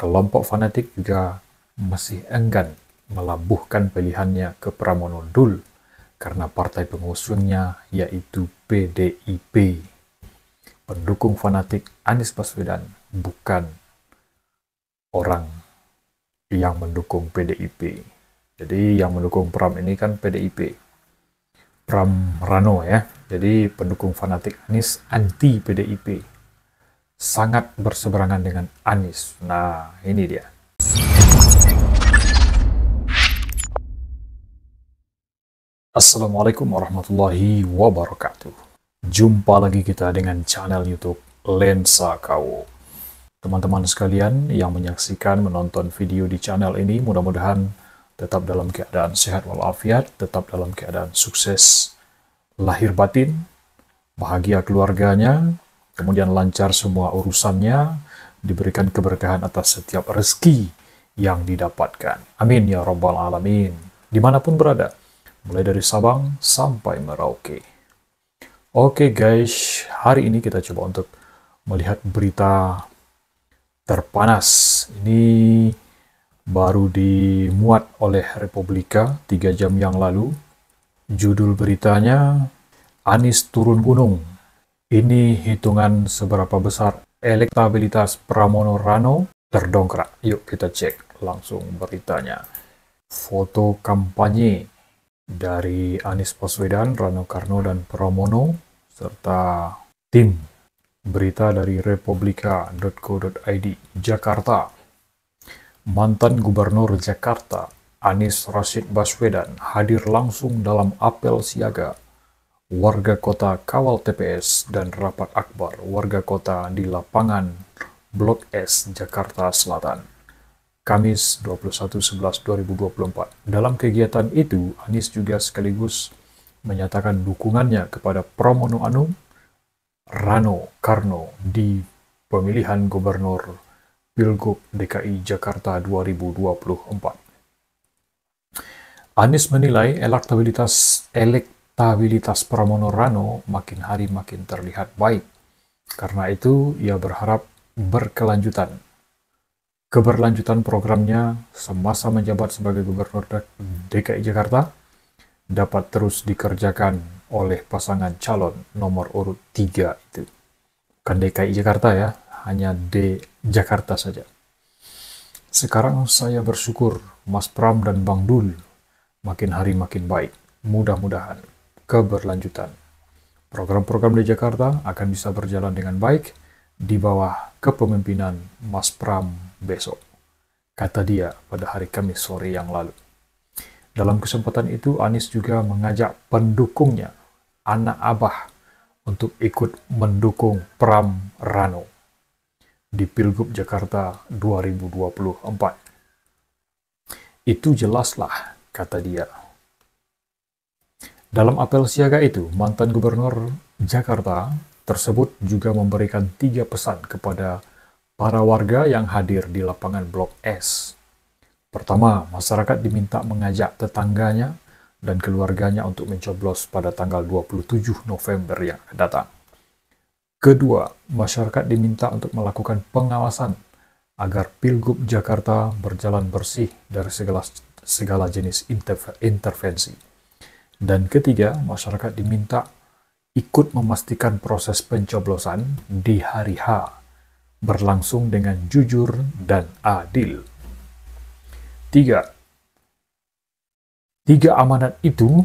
kelompok fanatik juga masih enggan melabuhkan pilihannya ke Pramono Dul karena partai pengusungnya yaitu PDIP. Pendukung fanatik Anies Baswedan bukan orang yang mendukung PDIP. Jadi yang mendukung Pram ini kan PDIP. Pram Rano ya. Jadi pendukung fanatik Anies anti PDIP. Sangat berseberangan dengan Anies. Nah, ini dia. Assalamualaikum warahmatullahi wabarakatuh. Jumpa lagi kita dengan channel YouTube Lensa KW. Teman-teman sekalian yang menyaksikan, menonton video di channel ini, mudah-mudahan tetap dalam keadaan sehat walafiat, tetap dalam keadaan sukses lahir batin, bahagia keluarganya, kemudian lancar semua urusannya, diberikan keberkahan atas setiap rezeki yang didapatkan. Amin ya rabbal alamin. Dimanapun berada, mulai dari Sabang sampai Merauke. Oke guys, hari ini kita coba untuk melihat berita terpanas. Ini baru dimuat oleh Republika 3 jam yang lalu. Judul beritanya, Anies turun gunung. Ini hitungan seberapa besar elektabilitas Pramono Rano terdongkrak. Yuk kita cek langsung beritanya. Foto kampanye dari Anies Baswedan, Rano Karno, dan Pramono, serta tim. Berita dari republika.co.id, Jakarta. Mantan Gubernur Jakarta, Anies Rashid Baswedan, hadir langsung dalam apel siaga warga kota kawal TPS dan rapat akbar warga kota di lapangan Blok S, Jakarta Selatan, Kamis 21/11/2024. Dalam kegiatan itu, Anies juga sekaligus menyatakan dukungannya kepada Pramono Anung Rano Karno di pemilihan gubernur Pilgub DKI Jakarta 2024. Anies menilai elektabilitas Pramono Rano makin hari makin terlihat baik. Karena itu, ia berharap keberlanjutan programnya semasa menjabat sebagai Gubernur DKI Jakarta dapat terus dikerjakan oleh pasangan calon nomor urut 3 itu. Bukan DKI Jakarta ya, hanya di Jakarta saja. Sekarang saya bersyukur Mas Pram dan Bang Dul makin hari makin baik. Mudah-mudahan keberlanjutan program-program di Jakarta akan bisa berjalan dengan baik di bawah kepemimpinan Mas Pram besok, kata dia pada hari Kamis sore yang lalu. Dalam kesempatan itu, Anies juga mengajak pendukungnya, anak abah, untuk ikut mendukung Pram Rano di Pilgub Jakarta 2024. Itu jelaslah, kata dia. Dalam apel siaga itu, mantan Gubernur Jakarta tersebut juga memberikan 3 pesan kepada para warga yang hadir di lapangan Blok S. Pertama, masyarakat diminta mengajak tetangganya dan keluarganya untuk mencoblos pada tanggal 27 November yang akan datang. Kedua, masyarakat diminta untuk melakukan pengawasan agar Pilgub Jakarta berjalan bersih dari segala jenis intervensi. Dan ketiga, masyarakat diminta ikut memastikan proses pencoblosan di hari H berlangsung dengan jujur dan adil. Tiga amanat itu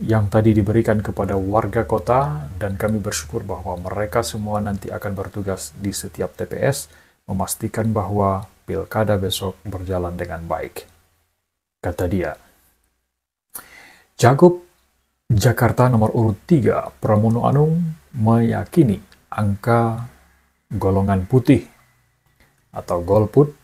yang tadi diberikan kepada warga kota, dan kami bersyukur bahwa mereka semua nanti akan bertugas di setiap TPS memastikan bahwa pilkada besok berjalan dengan baik, kata dia. Cagup Jakarta nomor urut 3, Pramono Anung, meyakini angka golongan putih atau golput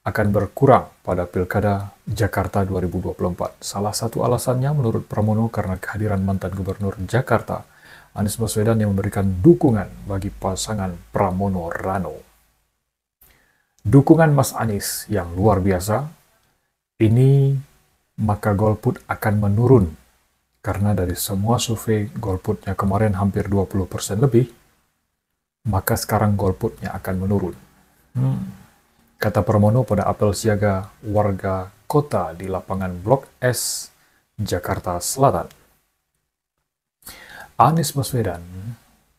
akan berkurang pada Pilkada Jakarta 2024. Salah satu alasannya menurut Pramono karena kehadiran mantan Gubernur Jakarta, Anies Baswedan, yang memberikan dukungan bagi pasangan Pramono Rano. Dukungan Mas Anies yang luar biasa, ini maka golput akan menurun. Karena dari semua survei golputnya kemarin hampir 20% lebih, maka sekarang golputnya akan menurun. kata Pramono pada apel siaga warga kota di lapangan Blok S, Jakarta Selatan. Anies Baswedan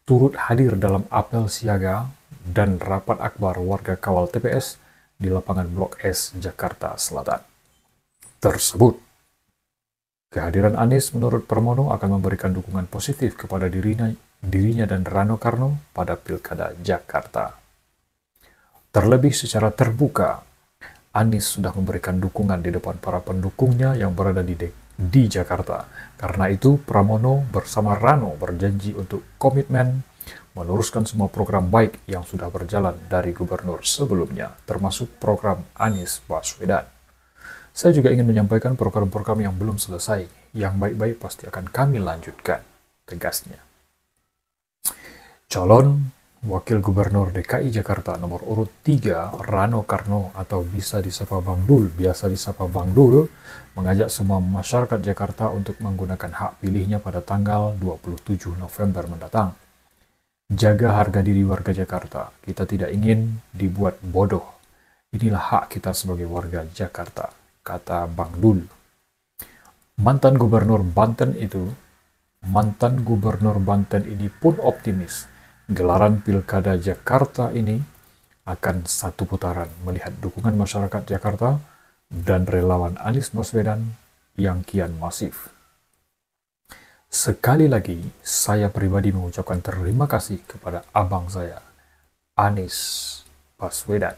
turut hadir dalam apel siaga dan rapat akbar warga kawal TPS di lapangan Blok S, Jakarta Selatan. Tersebut, kehadiran Anies menurut Pramono akan memberikan dukungan positif kepada dirinya dan Rano Karno pada Pilkada Jakarta. Terlebih secara terbuka, Anies sudah memberikan dukungan di depan para pendukungnya yang berada di Jakarta. Karena itu, Pramono bersama Rano berjanji untuk komitmen meneruskan semua program baik yang sudah berjalan dari gubernur sebelumnya, termasuk program Anies Baswedan. Saya juga ingin menyampaikan program-program yang belum selesai, yang baik-baik pasti akan kami lanjutkan, tegasnya. Calon Wakil Gubernur DKI Jakarta nomor urut 3, Rano Karno atau bisa disapa Bang Dul, biasa disapa Bang Dul, mengajak semua masyarakat Jakarta untuk menggunakan hak pilihnya pada tanggal 27 November mendatang. Jaga harga diri warga Jakarta, kita tidak ingin dibuat bodoh. Inilah hak kita sebagai warga Jakarta, kata Bang Dul. Mantan Gubernur Banten ini pun optimis gelaran Pilkada Jakarta ini akan satu putaran melihat dukungan masyarakat Jakarta dan relawan Anies Baswedan yang kian masif. Sekali lagi, saya pribadi mengucapkan terima kasih kepada abang saya, Anies Baswedan,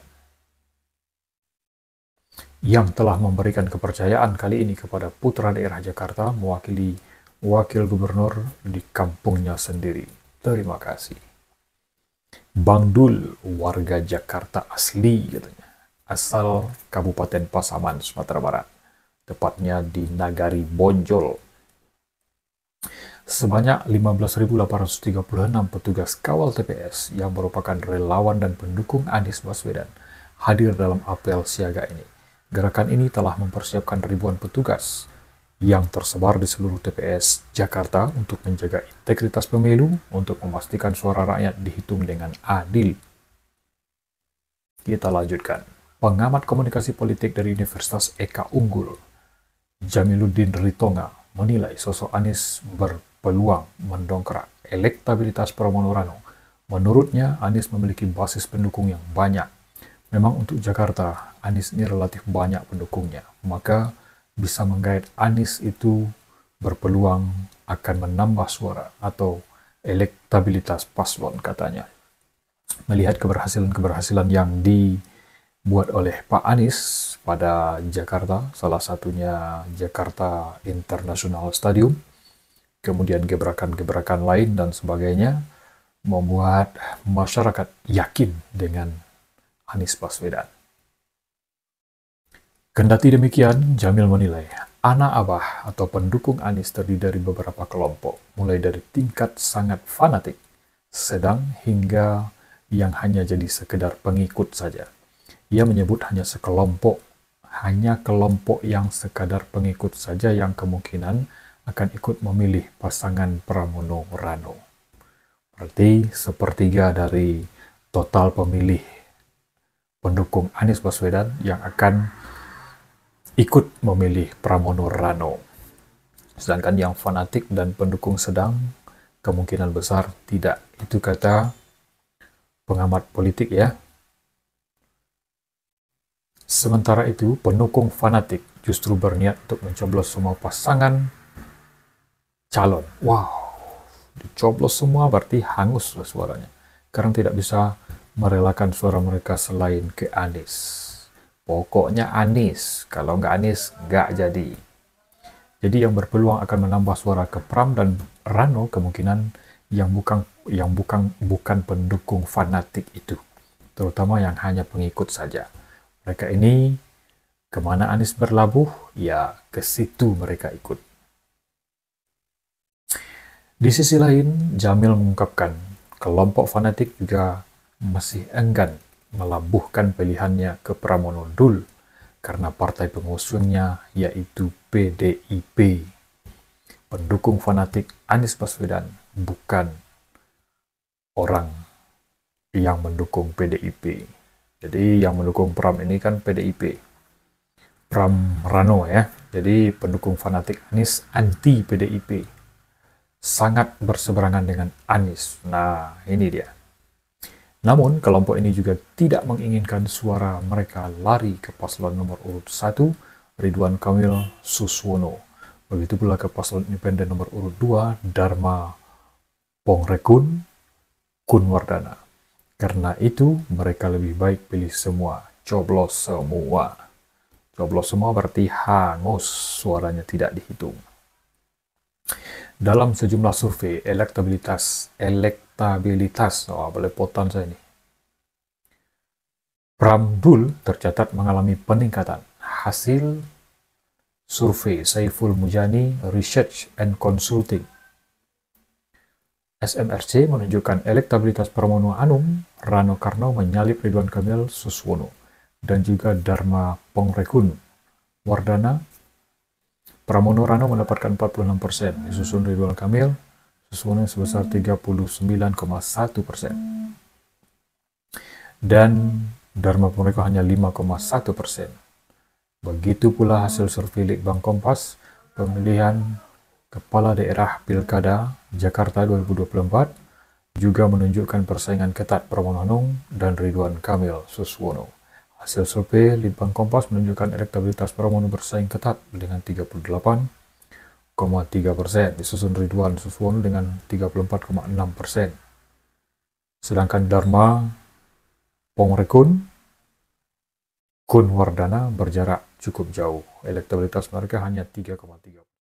yang telah memberikan kepercayaan kali ini kepada putra daerah Jakarta mewakili wakil gubernur di kampungnya sendiri. Terima kasih. Bang Dul, warga Jakarta asli katanya, asal Kabupaten Pasaman, Sumatera Barat, tepatnya di Nagari Bonjol. Sebanyak 15.836 petugas kawal TPS yang merupakan relawan dan pendukung Anies Baswedan hadir dalam apel siaga ini. Gerakan ini telah mempersiapkan ribuan petugas yang tersebar di seluruh TPS Jakarta untuk menjaga integritas pemilu, untuk memastikan suara rakyat dihitung dengan adil. Kita lanjutkan. Pengamat komunikasi politik dari Universitas Eka Unggul, Jamiluddin Ritonga, menilai sosok Anies berpeluang mendongkrak elektabilitas Pramono Rano. Menurutnya, Anies memiliki basis pendukung yang banyak. Memang untuk Jakarta, Anies ini relatif banyak pendukungnya, maka bisa menggait Anies itu berpeluang akan menambah suara atau elektabilitas paslon, katanya. Melihat keberhasilan yang dibuat oleh Pak Anies pada Jakarta, salah satunya Jakarta International Stadium, kemudian gebrakan-gebrakan lain dan sebagainya, membuat masyarakat yakin dengan Anies Baswedan. Kendati demikian, Jamil menilai, anak abah atau pendukung Anies terdiri dari beberapa kelompok, mulai dari tingkat sangat fanatik, sedang hingga yang hanya jadi sekedar pengikut saja. Ia menyebut hanya kelompok yang sekadar pengikut saja yang kemungkinan akan ikut memilih pasangan Pramono Rano. Berarti sepertiga dari total pemilih pendukung Anies Baswedan yang akan ikut memilih Pramono Rano. Sedangkan yang fanatik dan pendukung sedang kemungkinan besar tidak. Itu kata pengamat politik ya. Sementara itu, pendukung fanatik justru berniat untuk mencoblos semua pasangan calon. Wow, dicoblos semua berarti hangus suaranya. Karena tidak bisa merelakan suara mereka selain ke Anies. Pokoknya Anies, kalau nggak Anies, nggak jadi. Jadi yang berpeluang akan menambah suara ke Pram dan Rano kemungkinan yang bukan pendukung fanatik itu, terutama yang hanya pengikut saja. Mereka ini kemana Anies berlabuh, ya ke situ mereka ikut. Di sisi lain, Jamil mengungkapkan kelompok fanatik juga masih enggan melabuhkan pilihannya ke Pramono Dul karena partai pengusungnya yaitu PDIP. Pendukung fanatik Anies Baswedan bukan orang yang mendukung PDIP. Jadi yang mendukung Pram ini kan PDIP. Pram Rano ya. Jadi pendukung fanatik Anies anti PDIP. Sangat berseberangan dengan Anies. Nah, ini dia. Namun, kelompok ini juga tidak menginginkan suara mereka lari ke paslon nomor urut 1, Ridwan Kamil Suswono. Begitu pula ke paslon independen nomor urut 2, Dharma Pongrekun Kunwardana. Karena itu, mereka lebih baik pilih semua, coblos semua. Coblos semua berarti hangus, suaranya tidak dihitung. Dalam sejumlah survei, elektabilitas, belepotan saya ini. Pram Dul tercatat mengalami peningkatan. Hasil survei Saiful Mujani Research and Consulting. SMRC menunjukkan elektabilitas Pramono Anung, Rano Karno menyalip Ridwan Kamil Suswono, dan juga Dharma Pongrekun Wardana. Pramono Rano mendapatkan 46%, disusun Ridwan Kamil Suswono sebesar 39,1%. Dan Dharma Pongrekun hanya 5,1%. Begitu pula hasil survei Litbang Kompas, pemilihan Kepala Daerah Pilkada Jakarta 2024 juga menunjukkan persaingan ketat Pramono Anung dan Ridwan Kamil Suswono. Hasil survei Litbang Kompas menunjukkan elektabilitas Pramono bersaing ketat dengan 38,3%, disusun Ridwan Suswono dengan 34,6%. Sedangkan Dharma Pongrekun Kunwardana berjarak cukup jauh. Elektabilitas mereka hanya 3,3%.